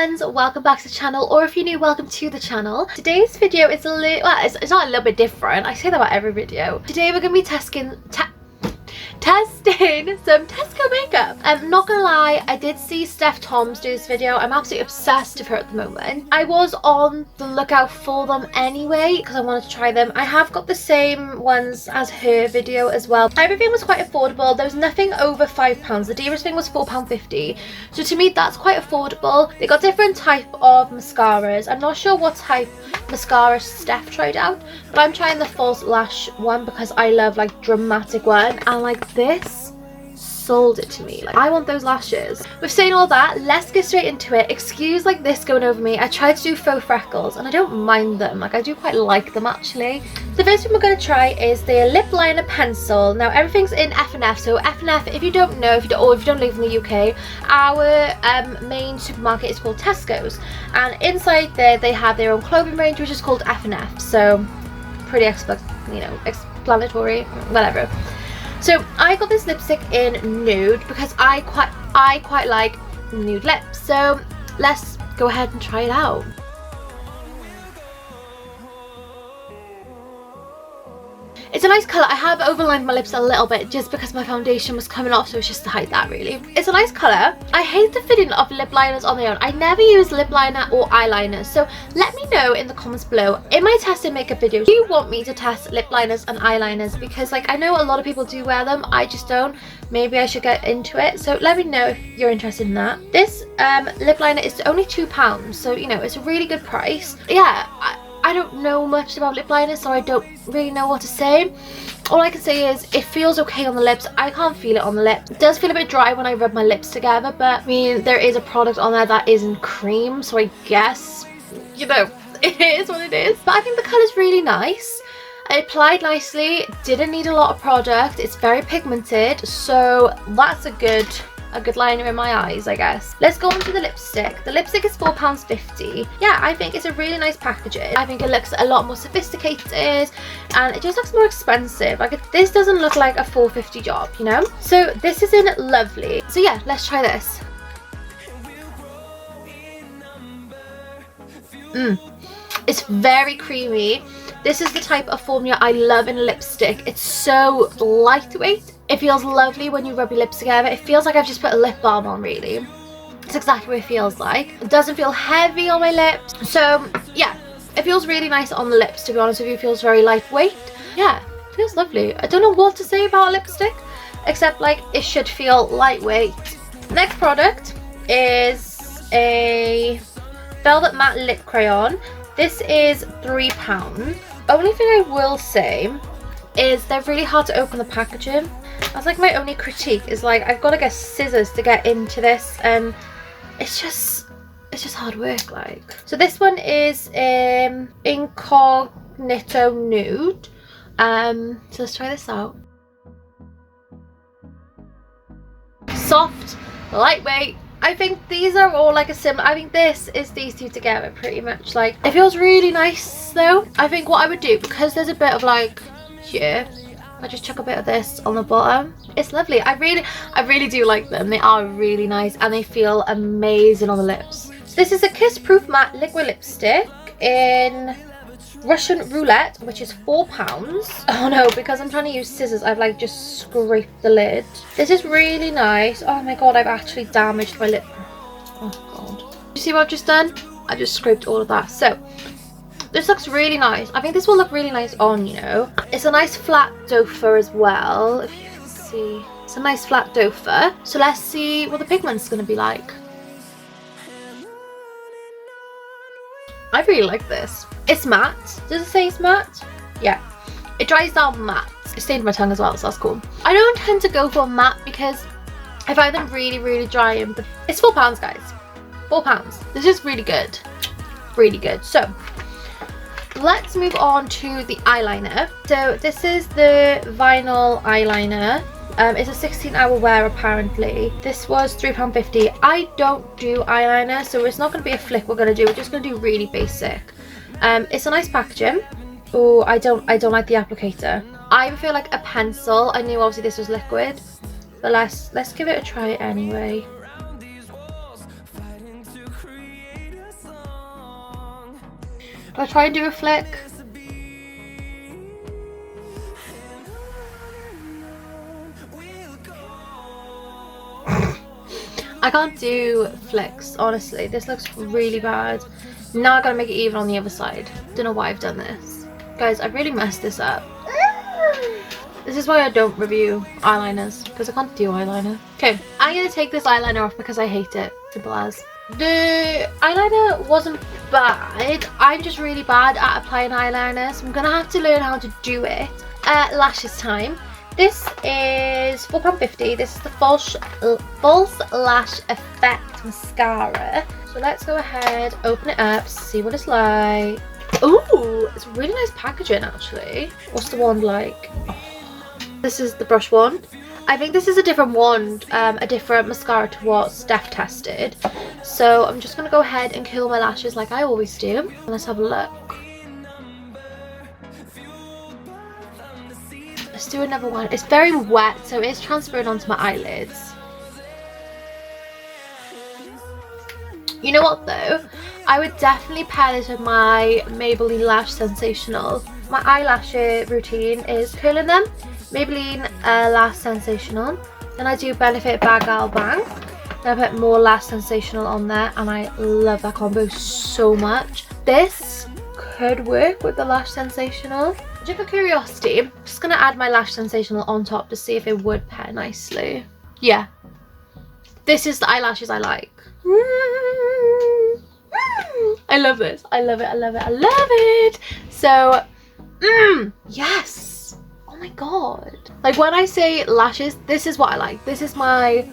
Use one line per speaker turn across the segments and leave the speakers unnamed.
friends, welcome back to the channel, or if you're new, welcome to the channel. Today's video is it's not a little bit different. I say that about every video. Today we're going to be testing some Tesco makeup. I'm not gonna lie, I did see Steph Tom's do this video. I'm absolutely obsessed with her at the moment. I was on the lookout for them anyway because I wanted to try them. I have got the same ones as her video as well. Everything was quite affordable. There was nothing over £5. The dearest thing was £4.50, so to me that's quite affordable. They got different type of mascaras. I'm not sure what type mascara Steph tried out, but I'm trying the false lash one because I love like dramatic one, and like this sold it to me. Like, I want those lashes. With saying all that, let's get straight into it. Excuse like this going over me. I tried to do faux freckles and I don't mind them. Like, I do quite like them actually. The first thing we're going to try is the lip liner pencil. Now everything's in F&F, so F&F, if you don't know, if you don't live in the UK, our main supermarket is called Tesco's, and inside there they have their own clothing range which is called F&F, so pretty explanatory, whatever. So I got this lipstick in Nude because I quite like nude lips, so let's go ahead and try it out. It's a nice colour. I have overlined my lips a little bit just because my foundation was coming off, so it's just to hide that really. It's a nice colour. I hate the fitting of lip liners on their own. I never use lip liner or eyeliner, so let me know in the comments below. In my testing makeup videos, do you want me to test lip liners and eyeliners? Because like I know a lot of people do wear them, I just don't. Maybe I should get into it, so let me know if you're interested in that. This lip liner is only £2, so you know, it's a really good price. Yeah, I don't know much about lip liners, so I don't really know what to say. All I can say is it feels okay on the lips. I can't feel it on the lips. It does feel a bit dry when I rub my lips together, but I mean, there is a product on there that isn't cream, so I guess, you know, it is what it is. But I think the colour's really nice. I applied nicely, didn't need a lot of product. It's very pigmented, so that's a good liner in my eyes, I guess. Let's go on to the lipstick. The lipstick is £4.50. Yeah, I think it's a really nice packaging. I think it looks a lot more sophisticated and it just looks more expensive. Like, this doesn't look like a £4.50 job, you know? So this is in Lovely. So yeah, let's try this. It's very creamy. This is the type of formula I love in a lipstick. It's so lightweight. It feels lovely when you rub your lips together. It feels like I've just put a lip balm on, really. It's exactly what it feels like. It doesn't feel heavy on my lips. So yeah, it feels really nice on the lips, to be honest with you. It feels very lightweight. Yeah, it feels lovely. I don't know what to say about a lipstick, except like it should feel lightweight. Next product is a Velvet Matte Lip Crayon. This is £3. Only thing I will say is they're really hard to open the packaging. That's like my only critique, is like I've got to get scissors to get into this, and it's just hard work. Like, so this one is Incognito Nude. So let's try this out. Soft, lightweight. I think these are all like a similar. I think this is these two together pretty much. Like, it feels really nice though. I think what I would do, because there's a bit of like here, I just chuck a bit of this on the bottom. It's lovely. I really do like them. They are really nice and they feel amazing on the lips. So this is a Kissproof matte liquid lipstick in Russian Roulette, which is £4. Oh no, because I'm trying to use scissors, I've like just scraped the lid. This is really nice. Oh my god, I've actually damaged my lip. Oh god. You see what I've just done? I just scraped all of that. So this looks really nice. I think this will look really nice on, you know. It's a nice flat dofer as well, if you can see. It's a nice flat dofer. So let's see what the pigment's going to be like. I really like this. It's matte. Does it say it's matte? Yeah. It dries down matte. It stained my tongue as well, so that's cool. I don't tend to go for matte because I find them really, really dry. And it's £4, guys. £4. This is really good. Really good. So let's move on to the eyeliner. So this is the vinyl eyeliner. It's a 16-hour wear apparently. This was £3.50. I don't do eyeliner, so it's not going to be a flick we're going to do. We're just going to do really basic. It's a nice packaging. Oh, I don't like the applicator. I feel like a pencil. I knew obviously this was liquid, but let's give it a try anyway. Do I try and do a flick? I can't do flicks, honestly. This looks really bad. Now I gotta make it even on the other side. Don't know why I've done this. Guys, I've really messed this up. This is why I don't review eyeliners, because I can't do eyeliner. Okay, I'm gonna take this eyeliner off because I hate it. Simple as. The eyeliner wasn't bad. I'm just really bad at applying eyeliner, so I'm gonna have to learn how to do it. Lashes time. This is £4.50. This is the False Lash Effect Mascara. So let's go ahead, open it up, see what it's like. Ooh, it's really nice packaging actually. What's the wand like? Oh. This is the brush wand. I think this is a different wand, a different mascara to what Steph tested. So I'm just going to go ahead and curl my lashes like I always do. Let's have a look. Let's do another one. It's very wet, so it's transferring onto my eyelids. You know what though? I would definitely pair this with my Maybelline Lash Sensational. My eyelash routine is curling them. Maybelline Lash Sensational. Then I do Benefit Bag Gal Bang. Then I put more Lash Sensational on there, and I love that combo so much. This could work with the Lash Sensational. Just for curiosity, I'm just going to add my Lash Sensational on top to see if it would pair nicely. Yeah. This is the eyelashes I like. I love this. I love it. I love it. I love it. So, yes. Oh my god. Like when I say lashes, this is what I like. This is my,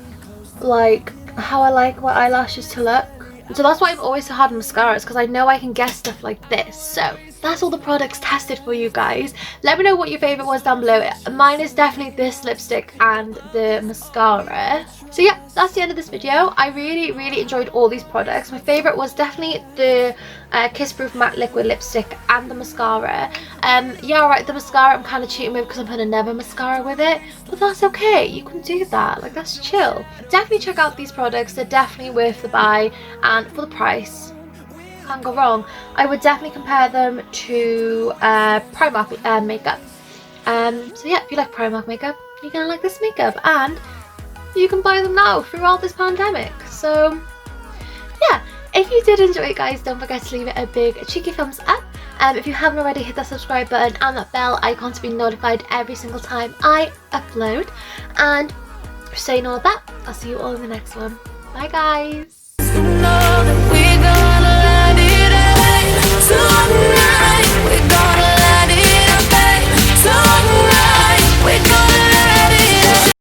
like, how I like my eyelashes to look. So that's why I'm always so hard on mascaras, because I know I can get stuff like this. So that's all the products tested for you guys. Let me know what your favourite was down below. Mine is definitely this lipstick and the mascara. So yeah, that's the end of this video. I really enjoyed all these products. My favourite was definitely the Kissproof Matte Liquid Lipstick and the mascara. Yeah, alright, the mascara I'm kind of cheating with because I'm putting another mascara with it. But that's okay, you can do that. Like, that's chill. Definitely check out these products. They're definitely worth the buy. And for the price, can't go wrong. I would definitely compare them to Primark makeup. So yeah, if you like Primark makeup, you're gonna like this makeup, and you can buy them now throughout this pandemic. So yeah, if you did enjoy it guys, don't forget to leave it a big cheeky thumbs up. If you haven't already, hit that subscribe button and that bell icon to be notified every single time I upload. And saying all of that, I'll see you all in the next one. Bye guys.